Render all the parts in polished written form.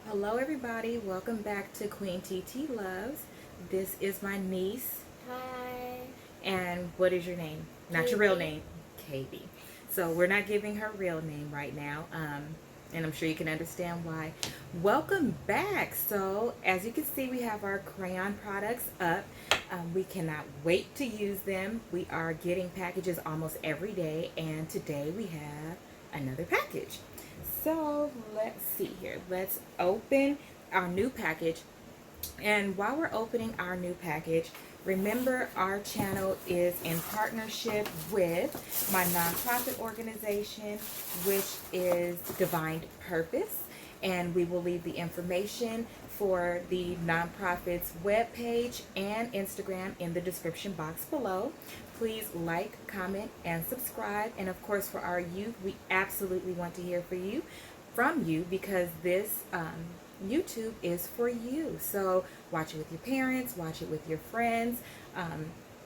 Hello everybody, welcome back to QueenTiti Loves. This is my niece. Hi. And what is your name? Not your real name, Katie. So we're not giving her real name right now, and I'm sure you can understand why. Welcome back. So as you can see, we have our crayon products up. We cannot wait to use them. We are getting packages almost every day, and today we have another package. So let's see here. Let's open our new package. And while we're opening our new package, remember our channel is in partnership with my nonprofit organization, which is Divine Purpose. And we will leave the information for the nonprofit's webpage and Instagram in the description box below. Please like, comment, and subscribe. And of course, for our youth, we absolutely want to hear from you, because this YouTube is for you. So watch it with your parents, watch it with your friends,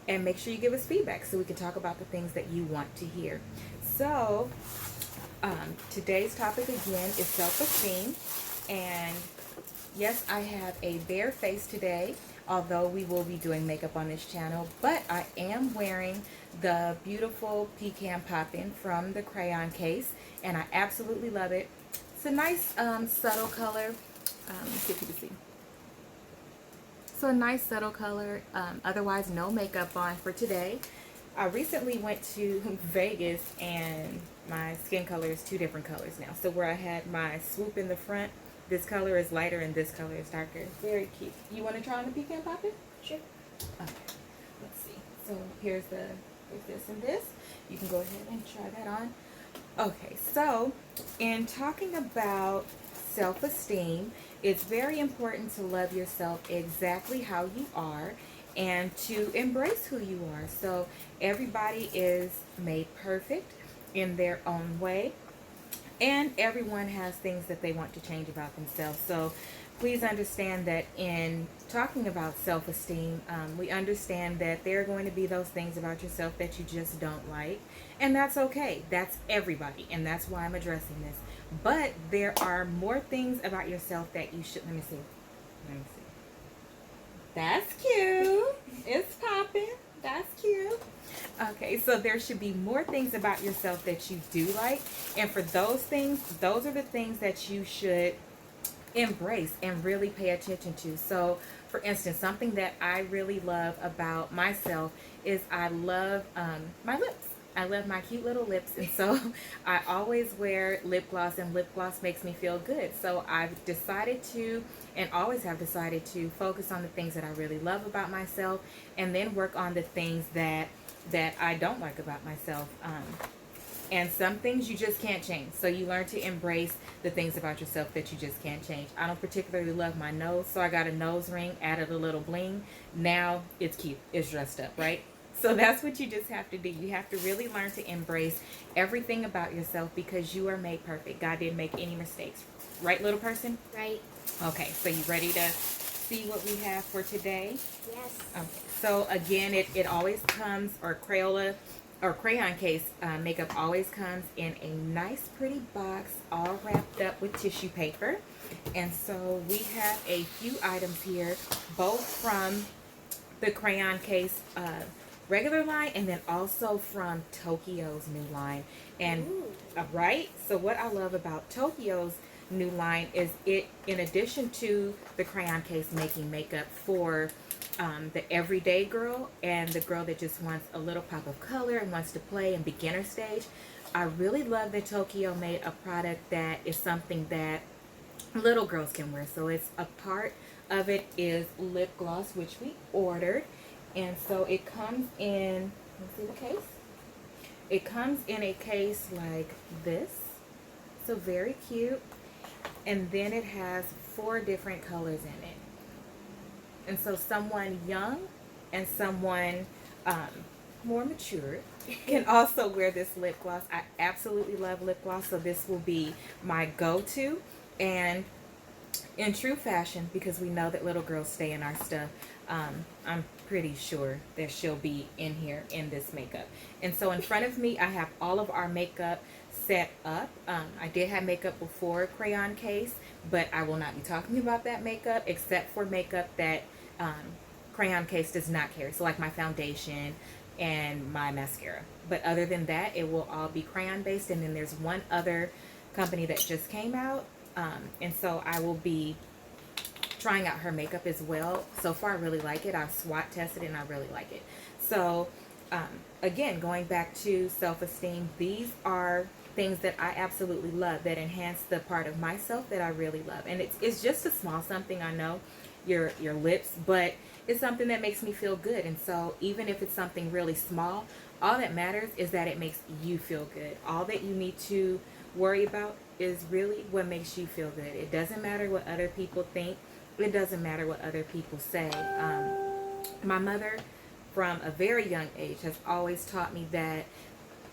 and make sure you give us feedback so we can talk about the things that you want to hear. So today's topic again is self-esteem. And yes, I have a bare face today, although we will be doing makeup on this channel, but I am wearing the beautiful Pecan Poppin' from the Crayon Case, and I absolutely love it. It's a nice subtle color. Let's see if you can see. So a nice subtle color, otherwise no makeup on for today. I recently went to Vegas and my skin color is two different colors now. So where I had my swoop in the front, this color is lighter and this color is darker. Very cute. You want to try on the Pecan Poppin'? Sure. Okay. Let's see. So here's this and this. You can go ahead and try that on. Okay, so in talking about self-esteem, it's very important to love yourself exactly how you are and to embrace who you are. So everybody is made perfect in their own way, and everyone has things that they want to change about themselves. So please understand that in talking about self-esteem, we understand that there are going to be those things about yourself that you just don't like, and that's okay. That's everybody, and that's why I'm addressing this. But there are more things about yourself that you should. Let me see. That's cute. It's popping. That's cute. Okay, so there should be more things about yourself that you do like, and for those things, those are the things that you should embrace and really pay attention to. So for instance, something that I really love about myself is I love my lips. I love my cute little lips, and so I always wear lip gloss, and lip gloss makes me feel good. So I've decided to, and always have decided to, focus on the things that I really love about myself, and then work on the things that I don't like about myself. And some things you just can't change. So you learn to embrace the things about yourself that you just can't change. I don't particularly love my nose, so I got a nose ring, added a little bling. Now it's cute. It's dressed up, right? So that's what you just have to do. You have to really learn to embrace everything about yourself, because you are made perfect. God didn't make any mistakes. Right, little person? Right. Okay, so you ready to see what we have for today? Yes. Okay, so again, it always comes, or Crayon Case makeup always comes in a nice pretty box, all wrapped up with tissue paper. And so we have a few items here, both from the Crayon Case regular line, and then also from Tokyo's new line. And right, so what I love about Tokyo's new line is it, in addition to the Crayon Case making makeup for the everyday girl and the girl that just wants a little pop of color and wants to play in beginner stage, I really love that Tokyo made a product that is something that little girls can wear. So it's a part of it is lip gloss, which we ordered, and so it comes in, let's see the case. It comes in a case like this, so very cute, and then it has 4 different colors in it. And so someone young and someone more mature can also wear this lip gloss. I absolutely love lip gloss, so this will be my go-to. And in true fashion, because we know that little girls stay in our stuff, I'm pretty sure that she'll be in here in this makeup. And so in front of me, I have all of our makeup. set up. I did have makeup before Crayon Case, but I will not be talking about that makeup except for makeup that Crayon Case does not carry. So like my foundation and my mascara. But other than that, it will all be crayon based. And then there's one other company that just came out. And so I will be trying out her makeup as well. So far, I really like it. I've SWOT tested it and I really like it. So again, going back to self-esteem, these are things that I absolutely love that enhance the part of myself that I really love. And it's just a small something, I know, your lips, but it's something that makes me feel good. And so even if it's something really small, all that matters is that it makes you feel good. All that you need to worry about is really what makes you feel good. It doesn't matter what other people think. It doesn't matter what other people say. My mother, from a very young age, has always taught me that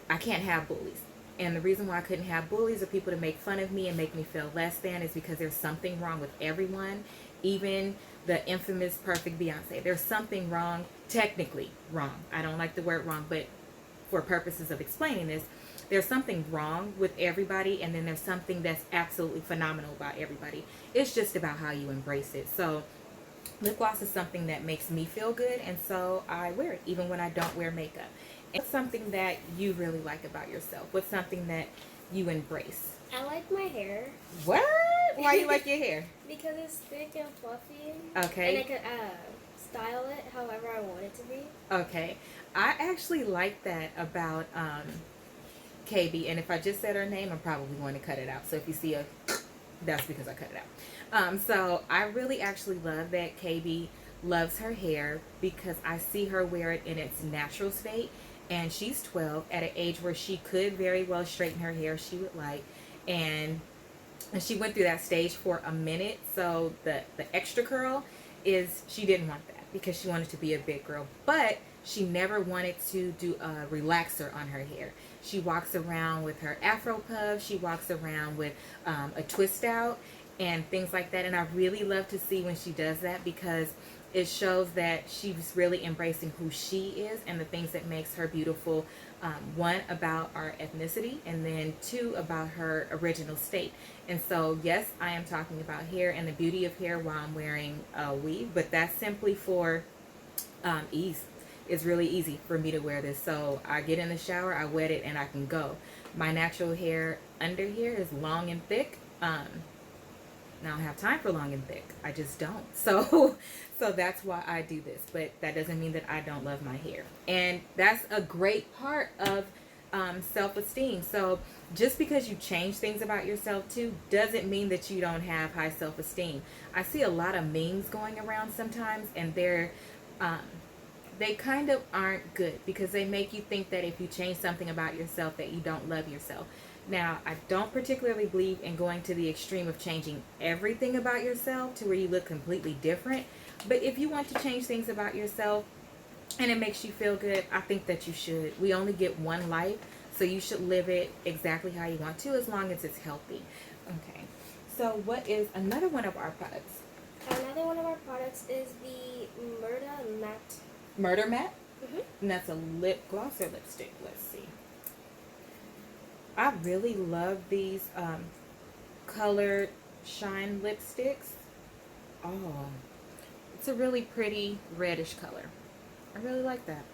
I can't have bullies. And the reason why I couldn't have bullies or people to make fun of me and make me feel less than is because there's something wrong with everyone. Even the infamous perfect Beyonce. There's something wrong, technically wrong. I don't like the word wrong, but for purposes of explaining this, there's something wrong with everybody, and then there's something that's absolutely phenomenal about everybody. It's just about how you embrace it. So lip gloss is something that makes me feel good, and so I wear it even when I don't wear makeup. And what's something that you really like about yourself? What's something that you embrace? I like my hair. What? Why you like your hair? Because it's thick and fluffy. Okay. And I could style it however I want it to be. Okay. I actually like that about KB, and if I just said her name, I'm probably going to cut it out. So if you see a, that's because I cut it out. So I really actually love that KB loves her hair because I see her wear it in its natural state, and she's 12 at an age where she could very well straighten her hair if she would like, and she went through that stage for a minute. So the extra curl is, she didn't want that because she wanted to be a big girl, but she never wanted to do a relaxer on her hair. She walks around with her afro puff. She walks around with a twist out and things like that. And I really love to see when she does that because it shows that she's really embracing who she is and the things that makes her beautiful. One, about our ethnicity, and then two, about her original state. And so, yes, I am talking about hair and the beauty of hair while I'm wearing a weave, but that's simply for ease. It's really easy for me to wear this. So I get in the shower, I wet it, and I can go. My natural hair under here is long and thick. Now I don't have time for long and thick. I just don't. So that's why I do this. But that doesn't mean that I don't love my hair. And that's a great part of self-esteem. So just because you change things about yourself too doesn't mean that you don't have high self-esteem. I see a lot of memes going around sometimes, and they kind of aren't good because they make you think that if you change something about yourself that you don't love yourself. Now, I don't particularly believe in going to the extreme of changing everything about yourself to where you look completely different. But if you want to change things about yourself and it makes you feel good, I think that you should. We only get one life, so you should live it exactly how you want to as long as it's healthy. Okay, so what is another one of our products? Another one of our products is the Murder Matte. Murder Matte? Mm-hmm. And that's a lip gloss or lipstick. Let's see. I really love these colored shine lipsticks. Oh, it's a really pretty reddish color. I really like that.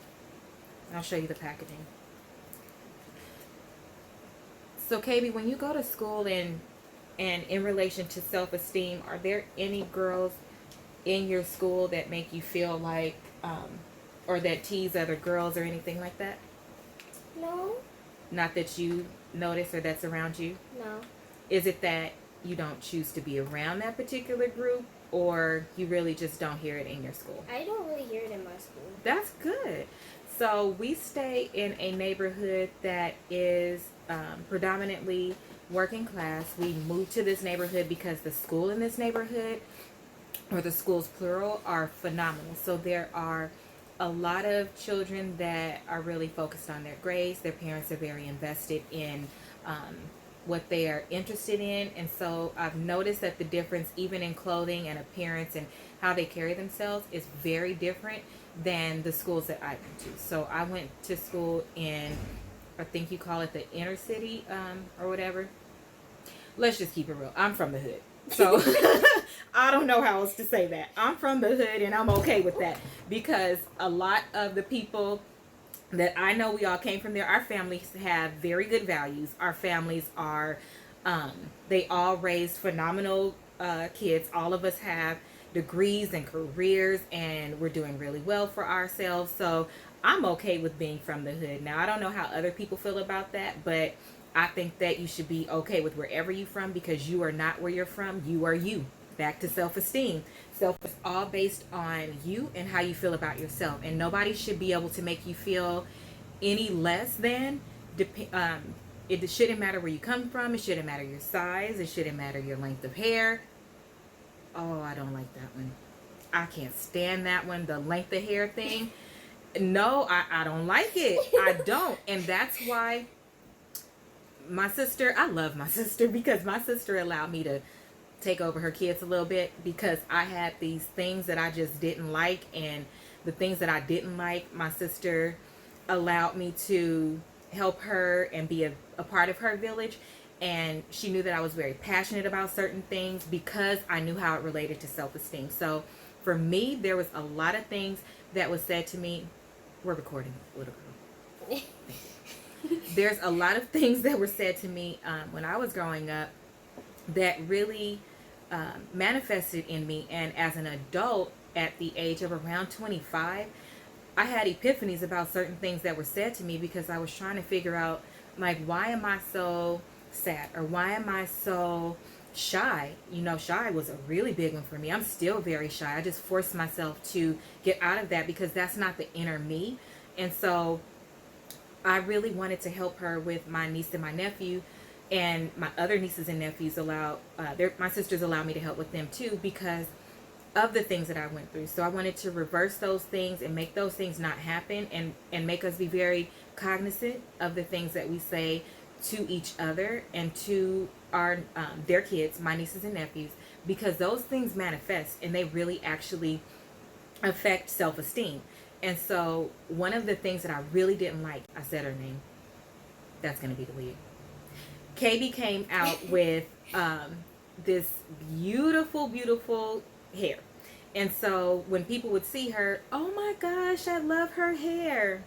I'll show you the packaging. So, KB, when you go to school and in relation to self-esteem, are there any girls in your school that make you feel like, or that tease other girls or anything like that? No. Not that you notice or that's around you? No. Is it that you don't choose to be around that particular group, or you really just don't hear it in your school? I don't really hear it in my school. That's good. So we stay in a neighborhood that is predominantly working class. We moved to this neighborhood because the school in this neighborhood, or the schools plural, are phenomenal. So there are a lot of children that are really focused on their grades. Their parents are very invested in what they are interested in. And so I've noticed that the difference, even in clothing and appearance and how they carry themselves, is very different than the schools that I went to. So I went to school in I think you call it the inner city, or whatever. Let's just keep it real. I'm from the hood. So I don't know how else to say that. I'm from the hood and I'm okay with that, because a lot of the people that I know, we all came from there. Our families have very good values. Our families are, they all raised phenomenal kids. All of us have degrees and careers, and we're doing really well for ourselves. So I'm okay with being from the hood. Now, I don't know how other people feel about that, but I think that you should be okay with wherever you're from, because you are not where you're from. You are you. Back to self-esteem. Self is all based on you and how you feel about yourself, and nobody should be able to make you feel any less than. It shouldn't matter where you come from. It shouldn't matter your size. It shouldn't matter your length of hair. Oh, I don't like that one. I can't stand that one. The length of hair thing. No, I don't like it. I don't. And that's why my sister, I love my sister, because my sister allowed me to take over her kids a little bit, because I had these things that I just didn't like, and the things that I didn't like, my sister allowed me to help her and be a part of her village. And she knew that I was very passionate about certain things, because I knew how it related to self-esteem. So for me, there was a lot of things that was said to me. We're recording, little girl. There's a lot of things that were said to me when I was growing up that really manifested in me. And as an adult, at the age of around 25, I had epiphanies about certain things that were said to me, because I was trying to figure out, like, why am I so sad, or why am I so shy? You know, shy was a really big one for me. I'm still very shy. I just forced myself to get out of that, because that's not the inner me. And so I really wanted to help her with my niece and my nephew, and my other nieces and nephews my sisters allowed me to help with them too, because of the things that I went through. So I wanted to reverse those things and make those things not happen, and make us be very cognizant of the things that we say to each other and to their kids, my nieces and nephews, because those things manifest, and they really actually affect self-esteem. And so one of the things that I really didn't like, I said her name. That's going to be deleted. KB came out with this beautiful, beautiful hair. And so when people would see her, oh my gosh, I love her hair.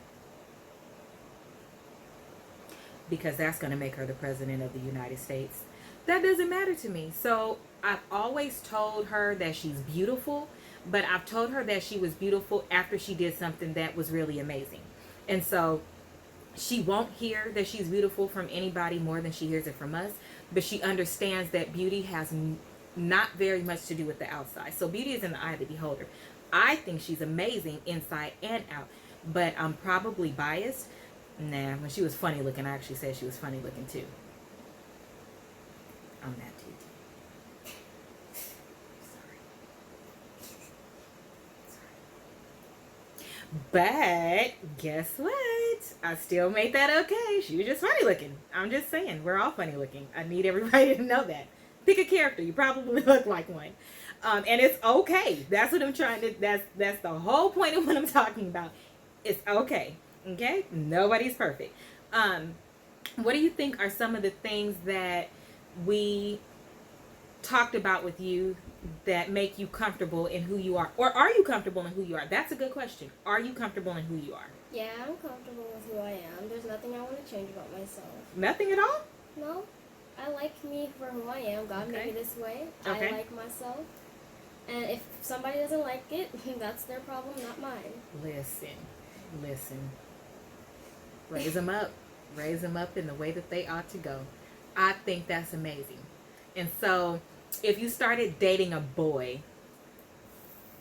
Because that's going to make her the president of the United States. That doesn't matter to me. So I've always told her that she's beautiful, but I've told her that she was beautiful after she did something that was really amazing. And so she won't hear that she's beautiful from anybody more than she hears it from us, but she understands that beauty has not very much to do with the outside. So beauty is in the eye of the beholder. I think she's amazing inside and out, but I'm probably biased. Nah, when she was funny looking, I actually said she was funny looking too. I'm that too. But guess what? I still made that okay. She was just funny looking. I'm just saying, we're all funny looking. I need everybody to know that. Pick a character. You probably look like one. And it's okay. That's what I'm trying to, that's the whole point of what I'm talking about. It's okay. Okay? Nobody's perfect. What do you think are some of the things that we talked about with you that make you comfortable in who you are? Or are you comfortable in who you are? That's a good question. Are you comfortable in who you are? Yeah, I'm comfortable with who I am. There's nothing I want to change about myself. Nothing at all? No. I like me for who I am. God made me this way. Okay. I like myself. And if somebody doesn't like it, that's their problem, not mine. Listen. Raise them up. Raise them up in the way that they ought to go. I think that's amazing. And so, if you started dating a boy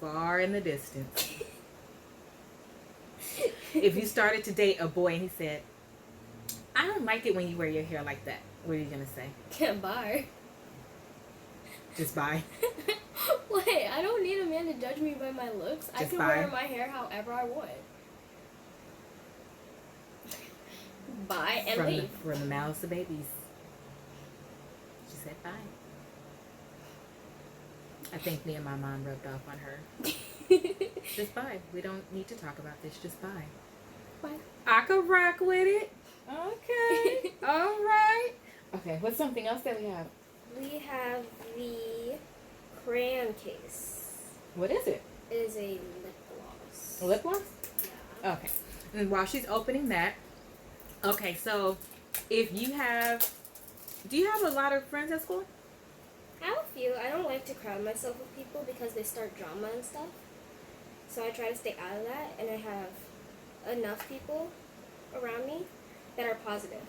far in the distance, if you started to date a boy and he said, I don't like it when you wear your hair like that, what are you going to say? Can't buy. Just bye. Wait, I don't need a man to judge me by my looks. I can wear my hair however I want. Bye and leave. From the mouths of babies. She said bye. I think me and my mom rubbed off on her. Just bye. We don't need to talk about this. Just bye. Bye. I could rock with it. Okay. All right. Okay, what's something else that we have? We have the Crayon Case. What is it? It is a lip gloss. A lip gloss? Yeah. Okay. And while she's opening that, okay, so if you have, do you have a lot of friends at school? I have a few. I don't like to crowd myself with people because they start drama and stuff. So I try to stay out of that, and I have enough people around me that are positive.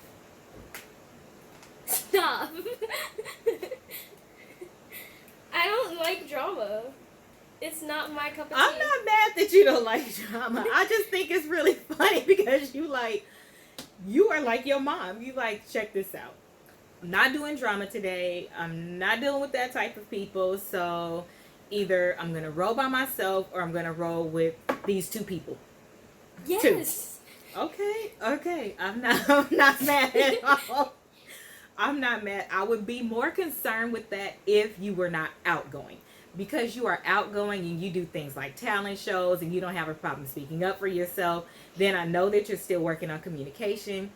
Stop! I don't like drama. It's not my cup of tea. I'm not mad that you don't like drama. I just think it's really funny because you are like your mom. You like, check this out. I'm not doing drama today. I'm not dealing with that type of people. So either I'm going to roll by myself or I'm going to roll with these two people. Yes. Two. Okay. I'm not mad at all. I'm not mad. I would be more concerned with that if you were not outgoing. Because you are outgoing and you do things like talent shows and you don't have a problem speaking up for yourself, then I know that you're still working on communication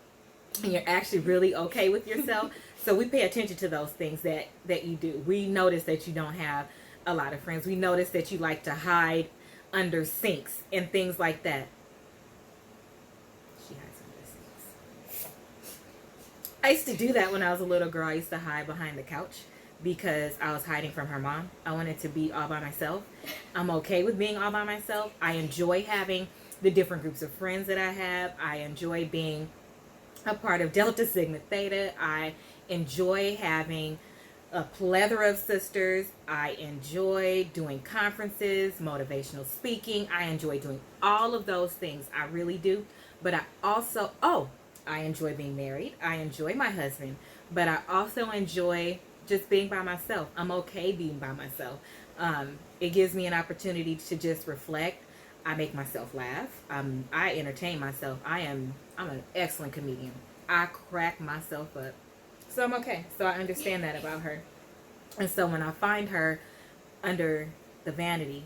and you're actually really okay with yourself. So we pay attention to those things that you do. We notice that you don't have a lot of friends. We notice that you like to hide under sinks and things like that. She hides under sinks. I used to do that when I was a little girl. I used to hide behind the couch because I was hiding from her mom. I wanted to be all by myself. I'm okay with being all by myself. I enjoy having the different groups of friends that I have. I enjoy being a part of Delta Sigma Theta. I enjoy having a plethora of sisters. I enjoy doing conferences, motivational speaking. I enjoy doing all of those things. I really do. But I also, I enjoy being married. I enjoy my husband. But I also enjoy just being by myself. I'm okay being by myself. It gives me an opportunity to just reflect. I make myself laugh. I entertain myself. I'm an excellent comedian. I crack myself up. So I'm okay. So I understand that about her. And so when I find her under the vanity,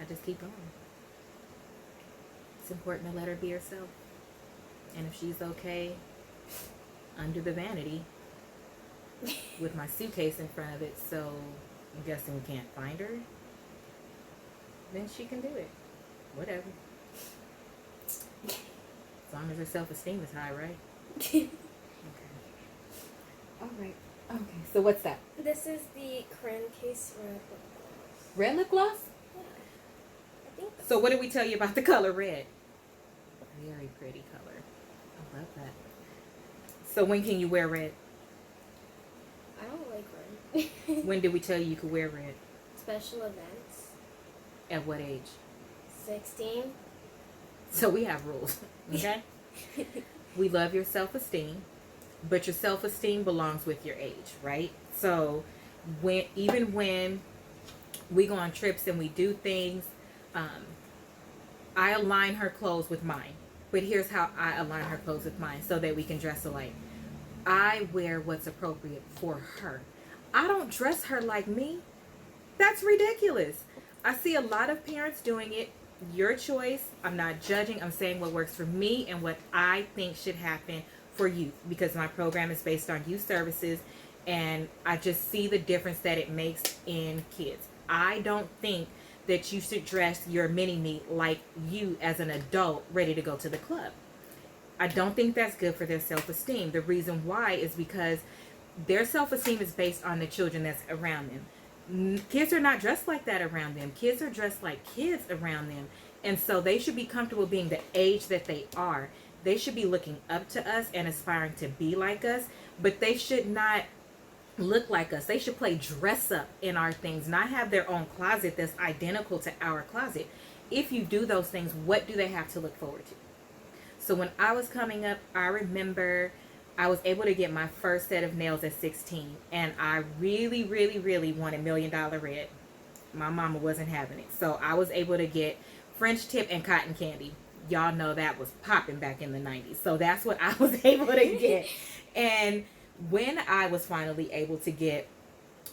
I just keep going. It's important to let her be herself. And if she's okay under the vanity with my suitcase in front of it, so I'm guessing we can't find her, then she can do it. Whatever. As long as her self-esteem is high, right? Okay. All right. Okay. So what's that? This is the Crayon Case red lip gloss. Red lip gloss? Yeah. I think So what did we tell you about the color red? Very pretty color. I love that. So when can you wear red? I don't like red. When did we tell you could wear red? Special events. At what age? 16. So we have rules, okay? We love your self-esteem, but your self-esteem belongs with your age, right? So even when we go on trips and we do things, I align her clothes with mine. But here's how I align her clothes with mine so that we can dress alike. I wear what's appropriate for her. I don't dress her like me. That's ridiculous. I see a lot of parents doing it. Your choice. I'm not judging. I'm saying what works for me and what I think should happen for youth, because my program is based on youth services and I just see the difference that it makes in kids. I don't think that you should dress your mini-me like you as an adult ready to go to the club. I don't think that's good for their self-esteem. The reason why is because their self-esteem is based on the children that's around them. Kids are not dressed like that around them. Kids are dressed like kids around them. And so they should be comfortable being the age that they are. They should be looking up to us and aspiring to be like us, but they should not look like us. They should play dress up in our things, not have their own closet that's identical to our closet. If you do those things, what do they have to look forward to? So when I was coming up, I remember I was able to get my first set of nails at 16, and I really, really, really wanted $1 Million Red. My mama wasn't having it. So I was able to get French tip and cotton candy. Y'all know that was popping back in the 90s. So that's what I was able to get. And when I was finally able to get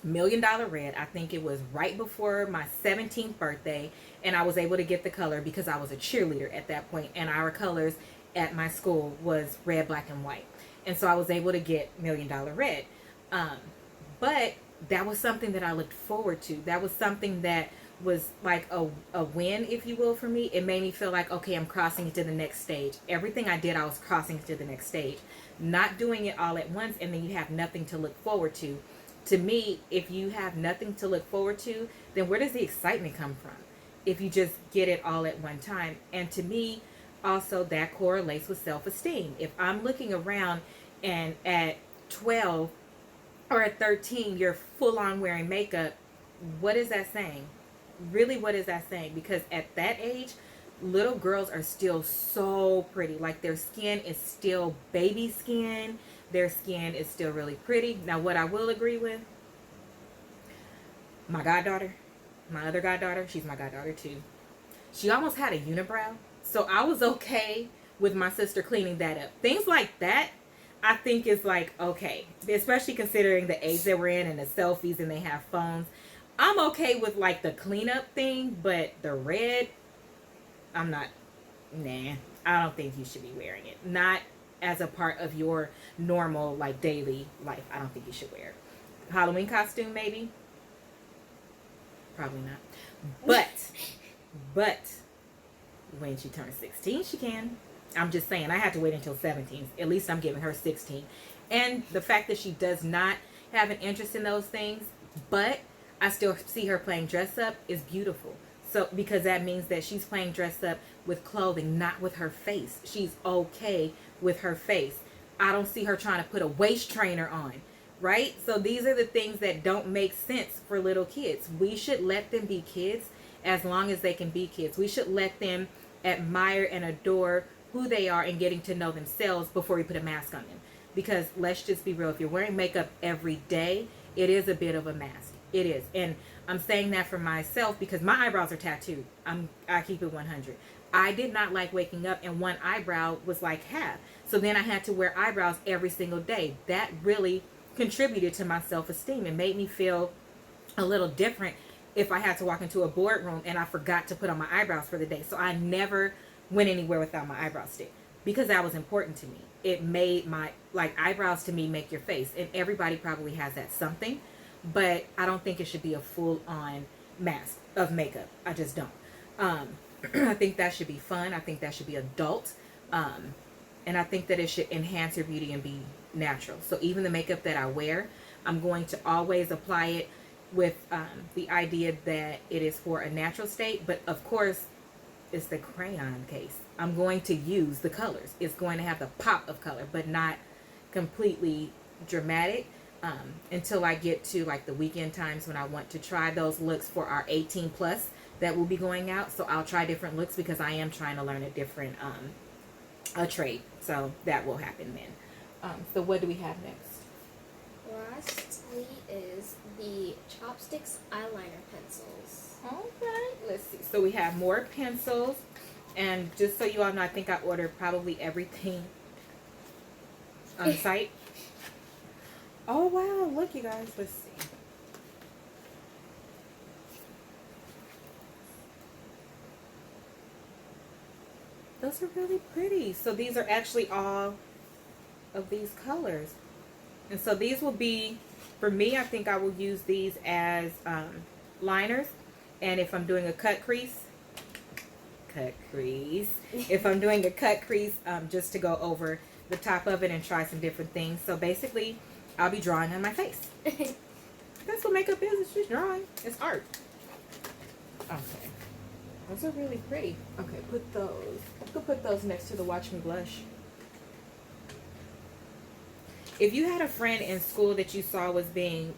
$1 Million Red. I think it was right before my 17th birthday, and I was able to get the color because I was a cheerleader at that point, and our colors at my school was red, black, and white. And so I was able to get $1 Million Red. Um, but that was something that I looked forward to. That was something that was like a win, if you will, for me. It made me feel like, okay, I'm crossing into the next stage. Everything I did, I was crossing into the next stage. Not doing it all at once and then you have nothing to look forward to. To me, if you have nothing to look forward to, then where does the excitement come from? If you just get it all at one time. And to me, also that correlates with self-esteem. If I'm looking around and at 12 or at 13 you're full on wearing makeup, what is that saying? Really, what is that saying? Because at that age, little girls are still so pretty. Like their skin is still baby skin. Their skin is still really pretty. Now, what I will agree with, my goddaughter, my other goddaughter, she's my goddaughter too. She almost had a unibrow. So I was okay with my sister cleaning that up. Things like that, I think is like, okay. Especially considering the age that we're in and the selfies and they have phones. I'm okay with like the cleanup thing, but the red, I'm not, nah. I don't think you should be wearing it. Not as a part of your normal like daily life. I don't think you should wear it. Halloween costume maybe? Probably not. But when she turns 16, she can. I'm just saying, I had to wait until 17. At least I'm giving her 16. And the fact that she does not have an interest in those things, but I still see her playing dress up is beautiful. So, because that means that she's playing dress up with clothing, not with her face. She's okay with her face. I don't see her trying to put a waist trainer on, right? So these are the things that don't make sense for little kids. We should let them be kids as long as they can be kids. We should let them admire and adore who they are and getting to know themselves before we put a mask on them. Because let's just be real, if you're wearing makeup every day, it is a bit of a mask. It is. And I'm saying that for myself because my eyebrows are tattooed. I keep it 100. I did not like waking up and one eyebrow was like half. So then I had to wear eyebrows every single day. That really contributed to my self-esteem and made me feel a little different if I had to walk into a boardroom and I forgot to put on my eyebrows for the day. So I never went anywhere without my eyebrow stick because that was important to me. It made my, like, eyebrows to me make your face. And everybody probably has that something. But I don't think it should be a full-on mask of makeup. I just don't. I think that should be fun. I think that should be adult. And I think that it should enhance your beauty and be natural. So even the makeup that I wear, I'm going to always apply it with the idea that it is for a natural state. But of course, it's the crayon case. I'm going to use the colors. It's going to have the pop of color, but not completely dramatic. Until I get to like the weekend times when I want to try those looks for our 18 plus that will be going out. So I'll try different looks because I am trying to learn a different a trade. So that will happen then. So what do we have next? Lastly is the Chopsticks eyeliner pencils. Okay, let's see. So we have more pencils. And just so you all know, I think I ordered probably everything on site. Oh, wow. Look, you guys. Let's see. Those are really pretty. So these are actually all of these colors. And so these will be, for me, I think I will use these as liners. And if I'm doing a cut crease, if I'm doing a cut crease, just to go over the top of it and try some different things. So basically, I'll be drawing on my face. That's what makeup is. It's just drawing. It's art. Okay. Those are really pretty. Okay, put those. You could put those next to the Watch Me Blush. If you had a friend in school that you saw was being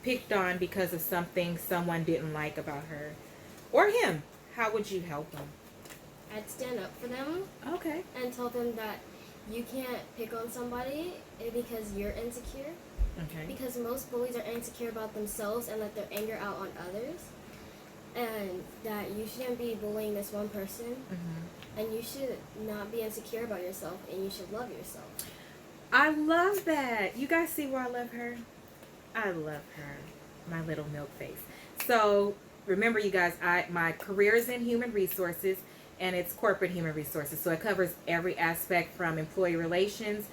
picked on because of something someone didn't like about her or him, how would you help them? I'd stand up for them. Okay. And tell them that you can't pick on somebody because you're insecure. Okay. Because most bullies are insecure about themselves and let their anger out on others. And that you shouldn't be bullying this one person. Mm-hmm. And you should not be insecure about yourself. And you should love yourself. I love that. You guys see why I love her? I love her, my little milk face. So remember, you guys, my career is in human resources, and it's corporate human resources. So it covers every aspect from employee relations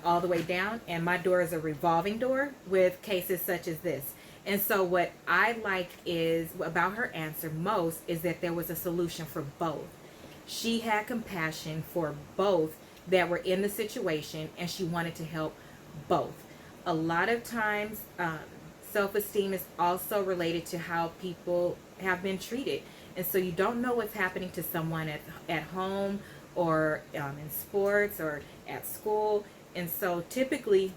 all the way down. And my door is a revolving door with cases such as this. And so what I like is about her answer most is that there was a solution for both. She had compassion for both that were in the situation, and she wanted to help both. A lot of times, self-esteem is also related to how people have been treated. And so you don't know what's happening to someone at home, or in sports, or at school. And so typically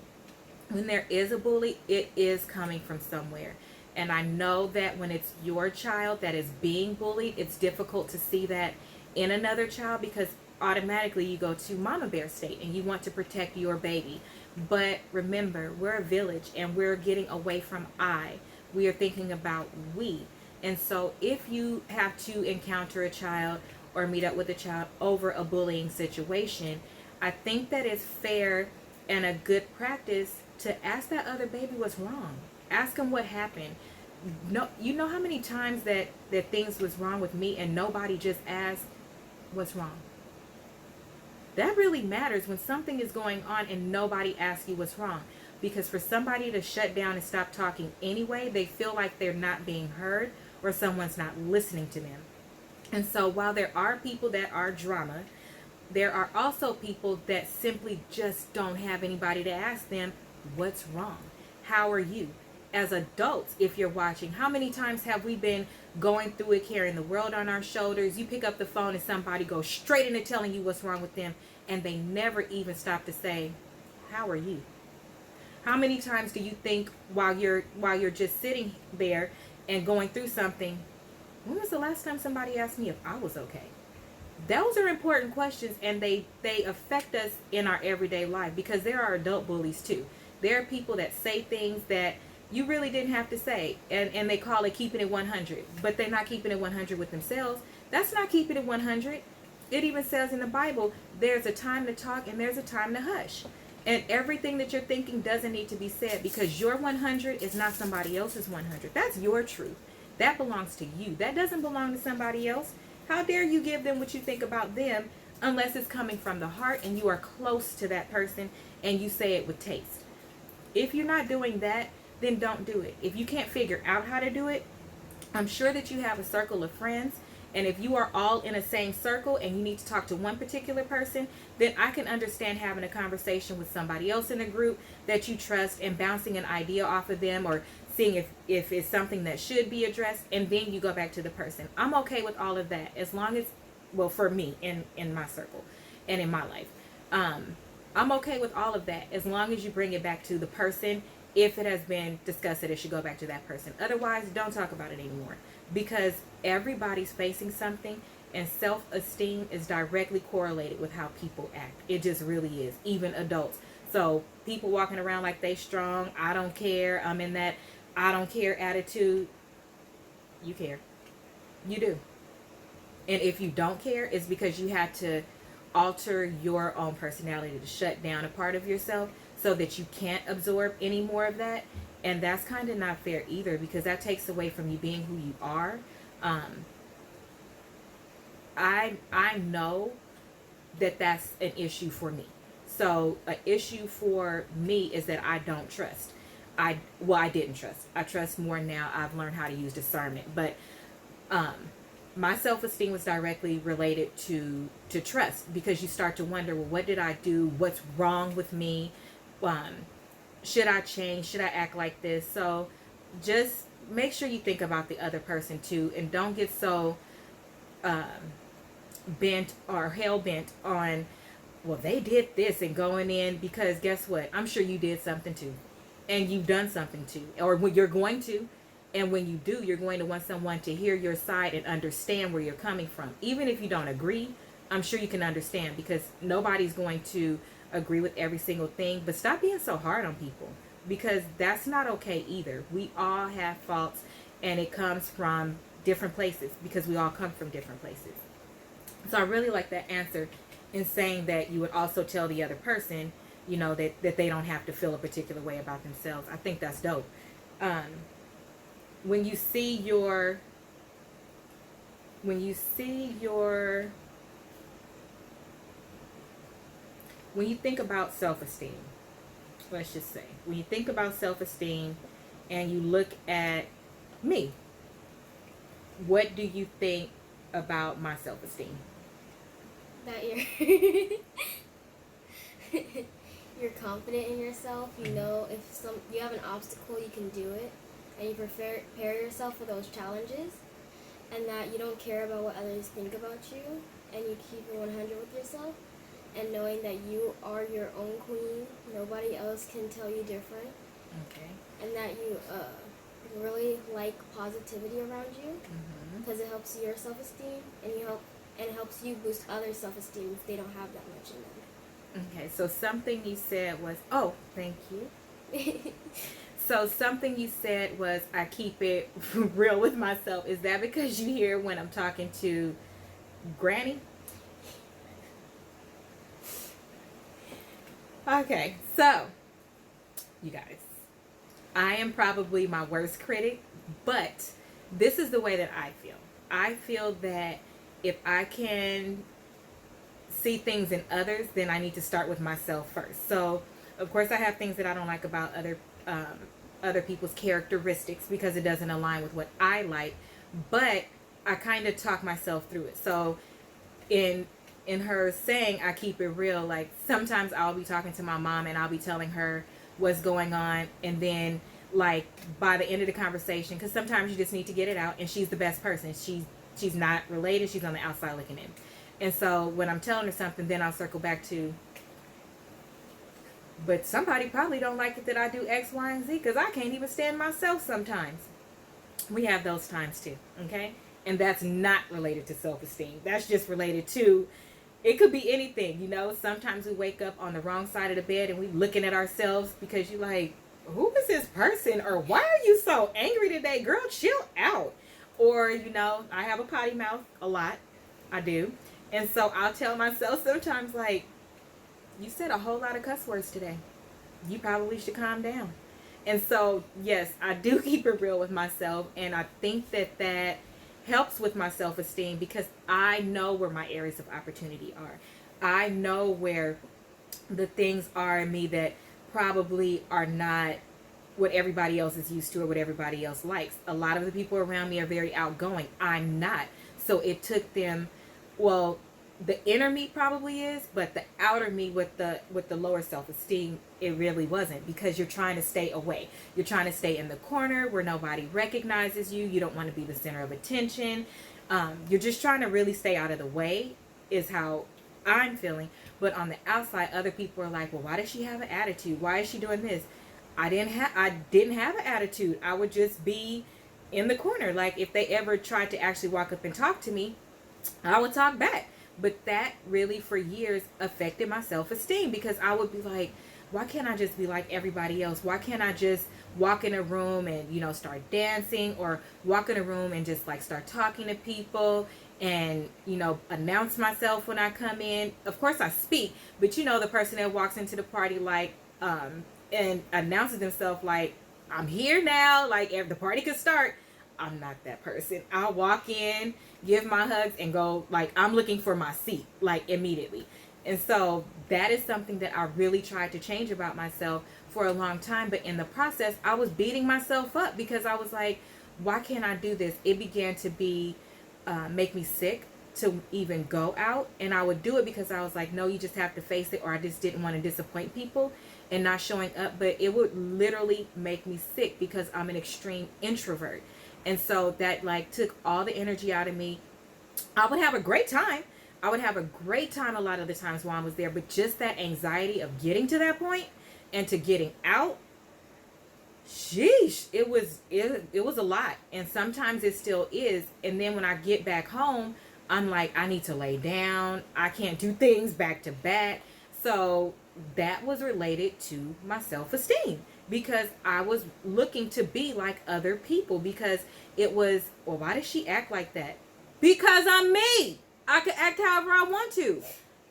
when there is a bully, it is coming from somewhere. And I know that when it's your child that is being bullied, it's difficult to see that in another child, because automatically you go to mama bear state and you want to protect your baby. But remember, we're a village, and we're getting away from I. We are thinking about we. And so if you have to encounter a child or meet up with a child over a bullying situation, I think that it's fair and a good practice to ask that other baby what's wrong. Ask them what happened. No, you know how many times that things was wrong with me and nobody just asked what's wrong. That really matters when something is going on and nobody asks you what's wrong. Because for somebody to shut down and stop talking anyway, they feel like they're not being heard, or someone's not listening to them. And so while there are people that are drama, there are also people that simply just don't have anybody to ask them what's wrong. How are you? As adults, if you're watching, how many times have we been going through it, carrying the world on our shoulders? You pick up the phone and somebody goes straight into telling you what's wrong with them, and they never even stop to say, how are you? How many times do you think while you're just sitting there and going through something, when was the last time somebody asked me if I was okay? Those are important questions, and they affect us in our everyday life, because there are adult bullies too. There are people that say things that you really didn't have to say, and they call it keeping it 100, but they're not keeping it 100 with themselves. That's not keeping it 100. It even says in the Bible, there's a time to talk and there's a time to hush. And everything that you're thinking doesn't need to be said, because your 100 is not somebody else's 100. That's your truth. That belongs to you. That doesn't belong to somebody else. How dare you give them what you think about them, unless it's coming from the heart and you are close to that person and you say it with taste. If you're not doing that, then don't do it. If you can't figure out how to do it, I'm sure that you have a circle of friends. And if you are all in a same circle and you need to talk to one particular person, then I can understand having a conversation with somebody else in the group that you trust and bouncing an idea off of them, or seeing if it's something that should be addressed, and then you go back to the person. I'm okay with all of that, as long as, well, for me, in my circle and in my life. I'm okay with all of that, as long as you bring it back to the person. If it has been discussed that it should go back to that person. Otherwise, don't talk about it anymore. Because everybody's facing something, and self-esteem is directly correlated with how people act. It just really is, even adults. So people walking around like they strong, I don't care, I'm in that I don't care attitude. You care. You do. And if you don't care, it's because you had to alter your own personality to shut down a part of yourself so that you can't absorb any more of that. And that's kind of not fair either, because that takes away from you being who you are. I know that that's an issue for me. So an issue for me is that I don't trust. I didn't trust. I trust more now. I've learned how to use discernment. But my self-esteem was directly related to trust, because you start to wonder, well, what did I do? What's wrong with me? Should I change? Should I act like this? So just make sure you think about the other person too, and don't get so bent or hell-bent on, well, they did this, and going in, because guess what? I'm sure you did something too, and you've done something too, or when you're going to. And when you do, you're going to want someone to hear your side and understand where you're coming from. Even if you don't agree, I'm sure you can understand, because nobody's going to agree with every single thing. But stop being so hard on people, because that's not okay either. We all have faults, and it comes from different places, because we all come from different places. So I really like that answer, in saying that you would also tell the other person you know, that they don't have to feel a particular way about themselves. I think that's dope. Um, when you see your when you see your when you think about self-esteem, let's just say, when you think about self-esteem and you look at me, what do you think about my self-esteem? That you're confident in yourself. You know, if you have an obstacle, you can do it, and you prepare yourself for those challenges, and that you don't care about what others think about you, and you keep it 100 with yourself, and knowing that you are your own queen. Nobody else can tell you different. Okay. And that you really like positivity around you, because it helps your self-esteem, and it helps you boost others' self-esteem if they don't have that much in them. Okay, so something you said was, oh, thank you. So something you said was, I keep it real with myself. Is that because you hear when I'm talking to Granny? Okay, so you guys, I am probably my worst critic, but this is the way that I feel. I feel that if I can see things in others, then I need to start with myself first. So, of course, I have things that I don't like about other people's characteristics because it doesn't align with what I like. But I kind of talk myself through it. So, in her saying, I keep it real, like sometimes I'll be talking to my mom and I'll be telling her what's going on, and then like by the end of the conversation, because sometimes you just need to get it out, and she's the best person. She's not related. She's on the outside looking in. And so when I'm telling her something, then I'll circle back to, but somebody probably don't like it that I do X, Y, and Z because I can't even stand myself sometimes. We have those times too, okay? And that's not related to self-esteem. That's just related to, it could be anything, you know? Sometimes we wake up on the wrong side of the bed and we looking at ourselves because you're like, who is this person? Or why are you so angry today? Girl, chill out. Or, you know, I have a potty mouth a lot. I do. And so I'll tell myself sometimes, like, you said a whole lot of cuss words today. You probably should calm down. And so, yes, I do keep it real with myself. And I think that helps with my self-esteem because I know where my areas of opportunity are. I know where the things are in me that probably are not what everybody else is used to or what everybody else likes. A lot of the people around me are very outgoing. I'm not. So it took them, well, the inner me probably is, but the outer me with the lower self-esteem, it really wasn't, because you're trying to stay away. You're trying to stay in the corner where nobody recognizes you. You don't want to be the center of attention. You're just trying to really stay out of the way is how I'm feeling. But on the outside, other people are like, well, why does she have an attitude? Why is she doing this? I didn't have an attitude. I would just be in the corner. Like if they ever tried to actually walk up and talk to me, I would talk back. But that really for years affected my self-esteem because I would be like, why can't I just be like everybody else? Why can't I just walk in a room and, you know, start dancing, or walk in a room and just like start talking to people and, you know, announce myself when I come in? Of course I speak, but you know, the person that walks into the party like and announces themselves like, I'm here now, like if the party could start. I'm not that person. I'll walk in, give my hugs, and go like I'm looking for my seat like immediately. And so that is something that I really tried to change about myself for a long time. But in the process, I was beating myself up because I was like, why can't I do this? It began to be make me sick to even go out. And I would do it because I was like, no, you just have to face it, or I just didn't want to disappoint people and not showing up. But it would literally make me sick because I'm an extreme introvert. And so that like took all the energy out of me. I would have a great time. I would have a great time a lot of the times while I was there. But just that anxiety of getting to that point and to getting out, sheesh, it was a lot. And sometimes it still is. And then when I get back home, I'm like, I need to lay down. I can't do things back to back. So that was related to my self-esteem. Because I was looking to be like other people. Because it was, well, why does she act like that? Because I'm me. I can act however I want to.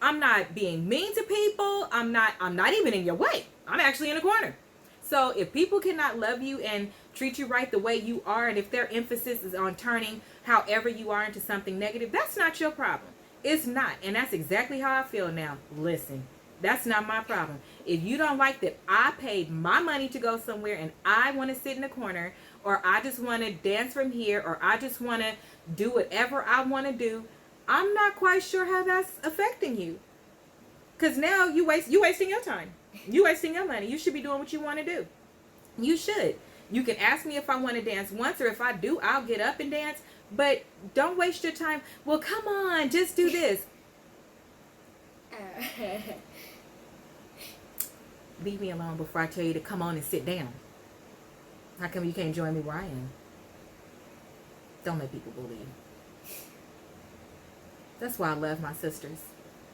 I'm not being mean to people. I'm not even in your way. I'm actually in a corner. So if people cannot love you and treat you right the way you are, and if their emphasis is on turning however you are into something negative, that's not your problem. It's not. And that's exactly how I feel now. Listen, that's not my problem. If you don't like that I paid my money to go somewhere and I want to sit in a corner, or I just want to dance from here, or I just want to do whatever I want to do, I'm not quite sure how that's affecting you. Because now you wasting your time. You wasting your money. You should be doing what you want to do. You should. You can ask me if I want to dance once, or if I do, I'll get up and dance. But don't waste your time. Well, come on, just do this. Leave me alone before I tell you to come on and sit down. How come you can't join me where I am? Don't let people believe. That's why I love my sisters.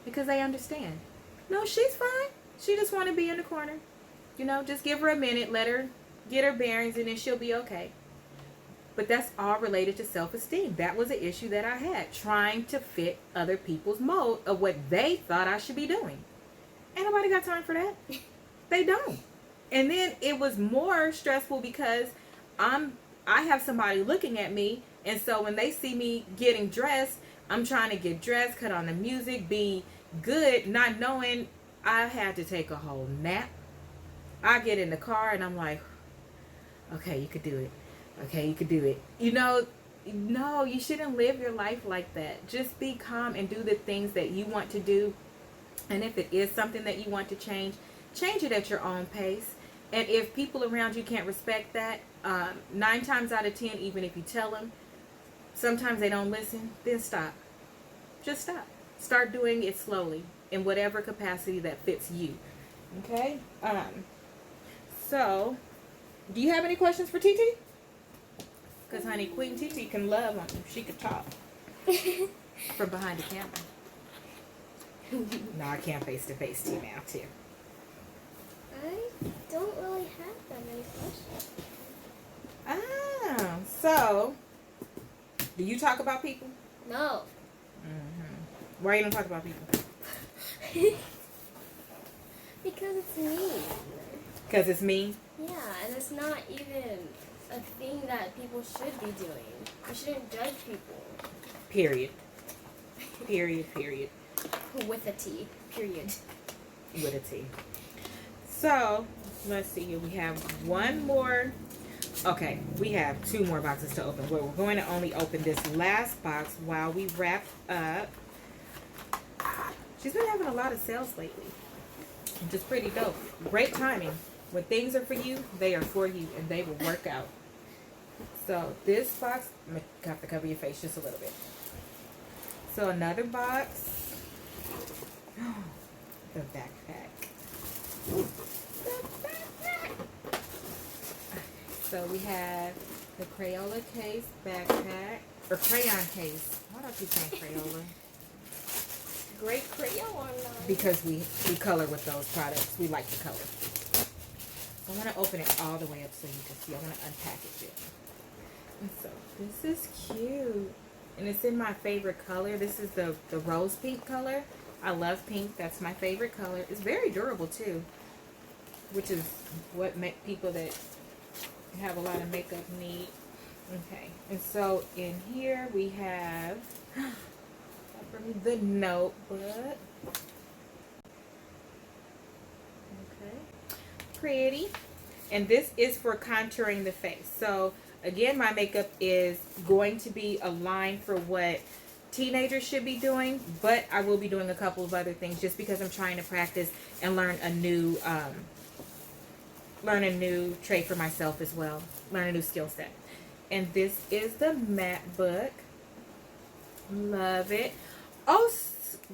Because they understand. No, she's fine. She just want to be in the corner. You know, just give her a minute. Let her get her bearings, and then she'll be okay. But that's all related to self-esteem. That was an issue that I had. Trying to fit other people's mold of what they thought I should be doing. Ain't nobody got time for that. They don't. And then it was more stressful because I have somebody looking at me. And so when they see me getting dressed, I'm trying to get dressed, cut on the music, be good, not knowing I had to take a whole nap. I get in the car and I'm like, okay, you could do it. Okay, you could do it. You know, no, you shouldn't live your life like that. Just be calm and do the things that you want to do. And if it is something that you want to change it at your own pace. And if people around you can't respect that, 9 times out of 10, even if you tell them, sometimes they don't listen, then stop. Just stop. Start doing it slowly in whatever capacity that fits you. Okay? So, do you have any questions for Titi? Because, honey, Queen Titi can love on you. She could talk from behind the camera. No, I can't face-to-face to you now, too. I don't really have that many questions. Ah, so, do you talk about people? No. Mm-hmm. Why you don't talk about people? Because it's me. Because it's me? Yeah, and it's not even a thing that people should be doing. You shouldn't judge people. Period. Period. With a T. Period. With a T. So, let's see here. We have one more. Okay, we have 2 more boxes to open. Well, we're going to only open this last box while we wrap up. She's been having a lot of sales lately, which is pretty dope. Great timing. When things are for you, they are for you, and they will work out. So, this box, I'm going to have to cover your face just a little bit. So, another box. The backpack. So we have the Crayon Case backpack, or Crayon Case. Why don't you say Crayola? Great crayon. Because we color with those products. We like to color. I want to open it all the way up so you can see. I want to unpackage it. And so this is cute. And it's in my favorite color. This is the rose pink color. I love pink. That's my favorite color. It's very durable too, which is what make people that have a lot of makeup need. Okay, and so in here we have the notebook. Okay, pretty. And this is for contouring the face. So again, my makeup is going to be aligned for what teenagers should be doing, but I will be doing a couple of other things just because I'm trying to practice and learn a new trait for myself as well. Learn a new skill set. And this is the matte book. Love it. Oh,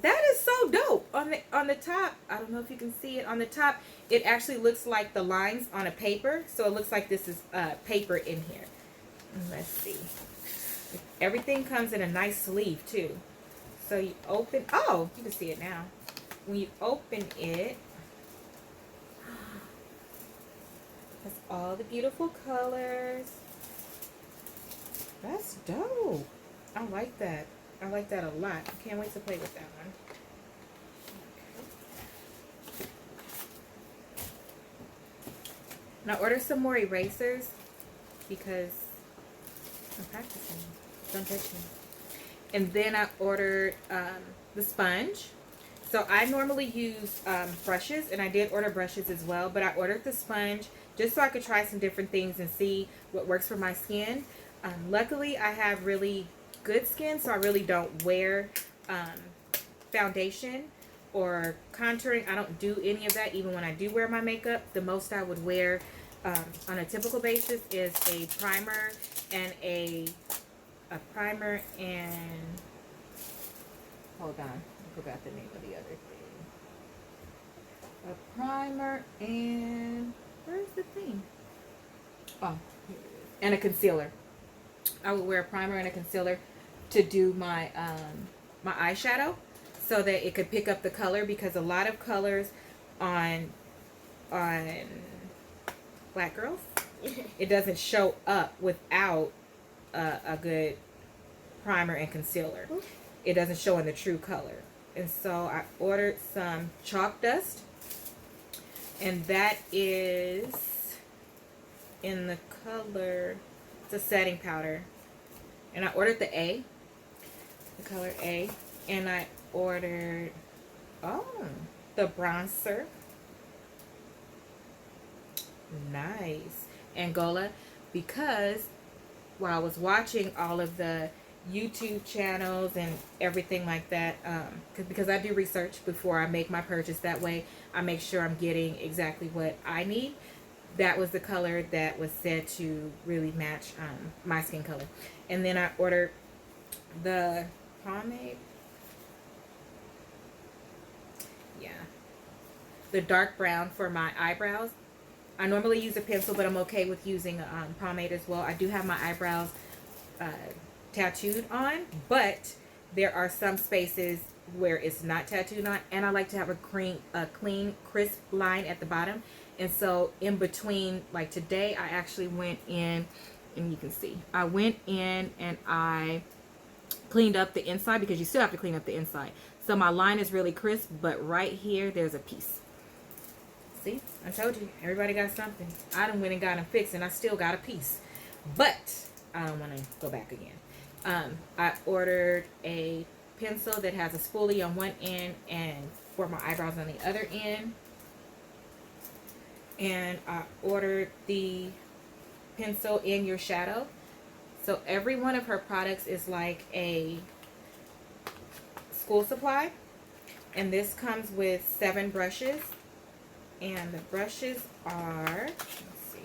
that is so dope. On the top, I don't know if you can see it. On the top, it actually looks like the lines on a paper. So it looks like this is paper in here. Let's see. Everything comes in a nice sleeve too. So you open, oh, you can see it now. When you open it, that's all the beautiful colors. That's dope. I like that. I like that a lot. I can't wait to play with that one. And I ordered some more erasers because I'm practicing. Don't touch me. And then I ordered the sponge. So I normally use brushes, and I did order brushes as well, but I ordered the sponge just so I could try some different things and see what works for my skin. Luckily, I have really good skin, so I really don't wear foundation or contouring. I don't do any of that even when I do wear my makeup. The most I would wear on a typical basis is a primer and a primer and, hold on, I forgot the name of the other thing. A primer and, where's the thing? Oh, here it is. And a concealer. I would wear a primer and a concealer to do my my eyeshadow so that it could pick up the color, because a lot of colors on black girls, it doesn't show up without a good primer and concealer. It doesn't show in the true color. And so I ordered some chalk dust, and that is in the color, it's a setting powder, and I ordered the A, the color A, and I ordered the bronzer, nice, Angola, because while I was watching all of the YouTube channels and everything like that, because I do research before I make my purchase. That way I make sure I'm getting exactly what I need. That was the color that was said to really match my skin color. And then I ordered the pomade, yeah, the dark brown for my eyebrows. I normally use a pencil, but I'm okay with using a pomade as well. I do have my eyebrows tattooed on, but there are some spaces where it's not tattooed on, and I like to have a clean, crisp line at the bottom. And so in between, like today, I actually went in, and you can see, I went in and I cleaned up the inside, because you still have to clean up the inside. So my line is really crisp, but right here, there's a piece. See, I told you, everybody got something. I done went and got them fixed, and I still got a piece. But I don't want to go back again. I ordered a pencil that has a spoolie on one end and for my eyebrows on the other end. And I ordered the pencil in your shadow. So every one of her products is like a school supply. And this comes with 7 brushes. And the brushes are, let's see,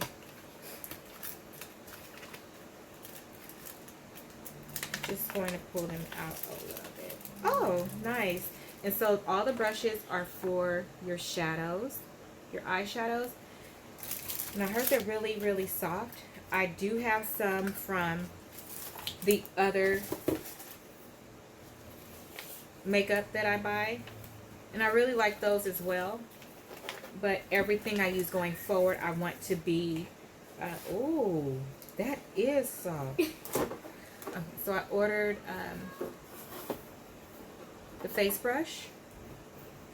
just going to pull them out a little bit. Oh, nice. And so all the brushes are for your shadows, your eyeshadows. And I heard they're really, really soft. I do have some from the other makeup that I buy, and I really like those as well. But everything I use going forward, I want to be, oh, that is soft. So I ordered the face brush.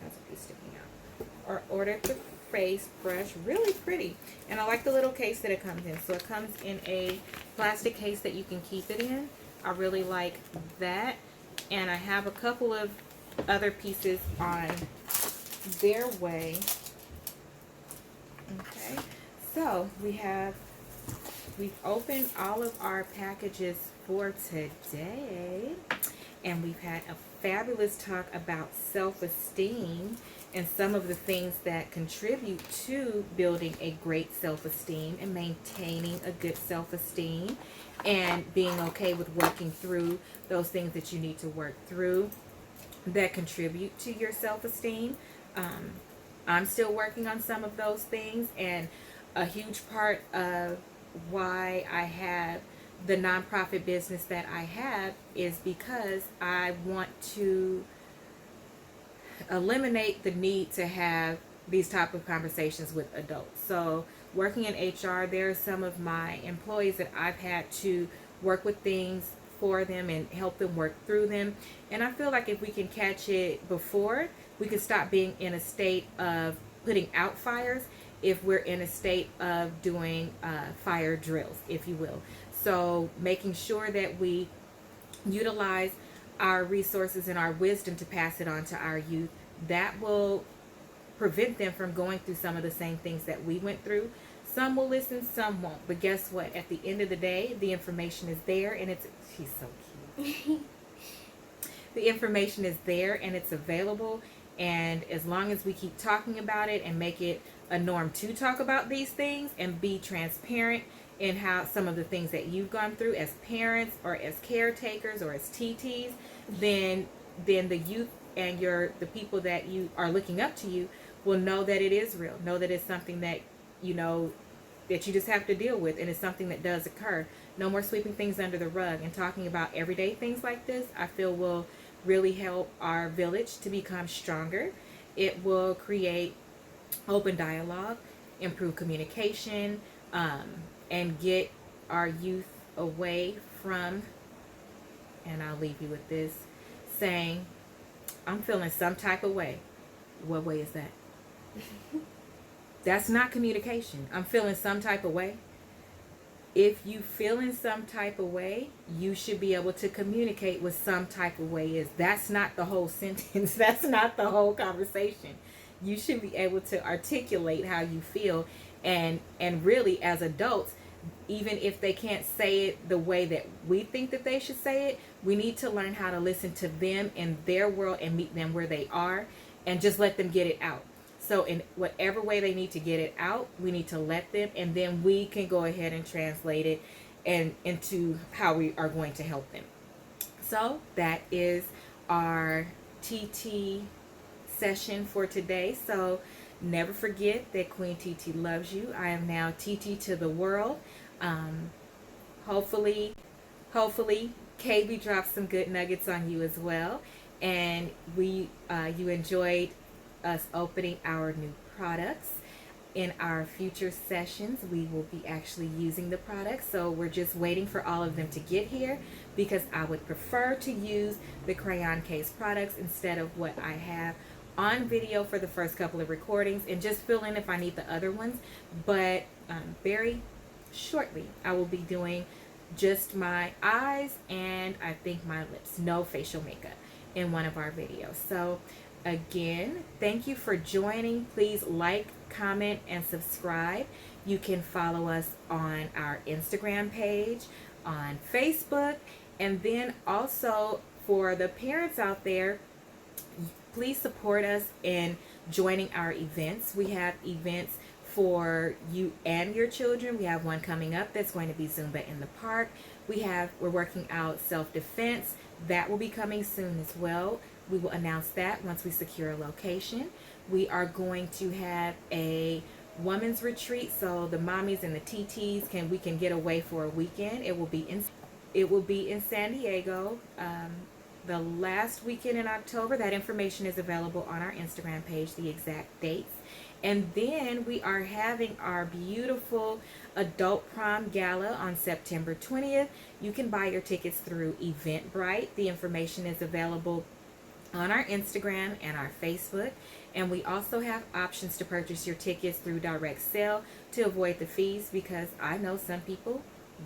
That's a piece sticking out. Or ordered the face brush, really pretty. And I like the little case that it comes in. So it comes in a plastic case that you can keep it in. I really like that. And I have a couple of other pieces on their way. Okay, so we've opened all of our packages for today, and we've had a fabulous talk about self-esteem and some of the things that contribute to building a great self-esteem and maintaining a good self-esteem and being okay with working through those things that you need to work through that contribute to your self-esteem. I'm still working on some of those things, and a huge part of why I have the nonprofit business that I have is because I want to eliminate the need to have these type of conversations with adults. So working in HR, there are some of my employees that I've had to work with things for them and help them work through them. And I feel like if we can catch it before, we can stop being in a state of putting out fires if we're in a state of doing fire drills, if you will. So making sure that we utilize our resources and our wisdom to pass it on to our youth, that will prevent them from going through some of the same things that we went through. Some will listen, some won't. But guess what? At the end of the day, the information is there, and it's, she's so cute. The information is there and it's available. And as long as we keep talking about it and make it a norm to talk about these things and be transparent in how some of the things that you've gone through as parents or as caretakers or as TTs, then the youth and the people that you are looking up to you will know that it is real. Know that it's something that that you just have to deal with, and it's something that does occur. No more sweeping things under the rug, and talking about everyday things like this, I feel, will really help our village to become stronger. It will create open dialogue, improve communication, and get our youth away from, and I'll leave you with this, saying, I'm feeling some type of way. What way is that? That's not communication. I'm feeling some type of way. If you feel in some type of way, you should be able to communicate what some type of way is. That's not the whole sentence. That's not the whole conversation. You should be able to articulate how you feel, and really, as adults, even if they can't say it the way that we think that they should say it, we need to learn how to listen to them in their world and meet them where they are, and just let them get it out. So in whatever way they need to get it out, we need to let them, and then we can go ahead and translate it and into how we are going to help them. So that is our TT session for today. So never forget that Queen Titi loves you. I am now TT to the world. Hopefully KB dropped some good nuggets on you as well, and you enjoyed us opening our new products. In our future sessions, we will be actually using the products, so we're just waiting for all of them to get here, because I would prefer to use the Crayon Case products instead of what I have on video for the first couple of recordings, and just fill in if I need the other ones. But very shortly I will be doing just my eyes and I think my lips, no facial makeup, in one of our videos. So again, thank you for joining. Please like, comment, and subscribe. You can follow us on our Instagram page, on Facebook, and then also for the parents out there, please support us in joining our events. We have events for you and your children. We have one coming up that's going to be Zumba in the park. We're working out self-defense. That will be coming soon as well. We will announce that once we secure a location. We are going to have a women's retreat, so the mommies and the TTs we can get away for a weekend. It will be in San Diego, the last weekend in October. That information is available on our Instagram page, the exact dates. And then we are having our beautiful adult prom gala on September 20th. You can buy your tickets through Eventbrite. The information is available on our Instagram and our Facebook. And we also have options to purchase your tickets through direct sale to avoid the fees, because I know some people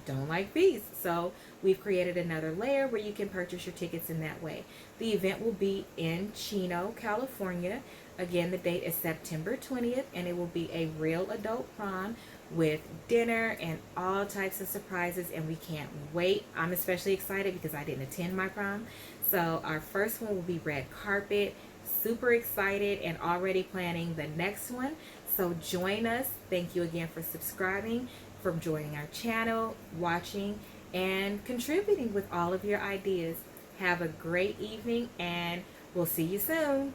don't like fees. So we've created another layer where you can purchase your tickets in that way. The event will be in Chino, California. Again, the date is September 20th, and it will be a real adult prom with dinner and all types of surprises, and we can't wait. I'm especially excited because I didn't attend my prom. So our first one will be red carpet. Super excited and already planning the next one. So join us. Thank you again for subscribing, for joining our channel, watching, and contributing with all of your ideas. Have a great evening, and we'll see you soon.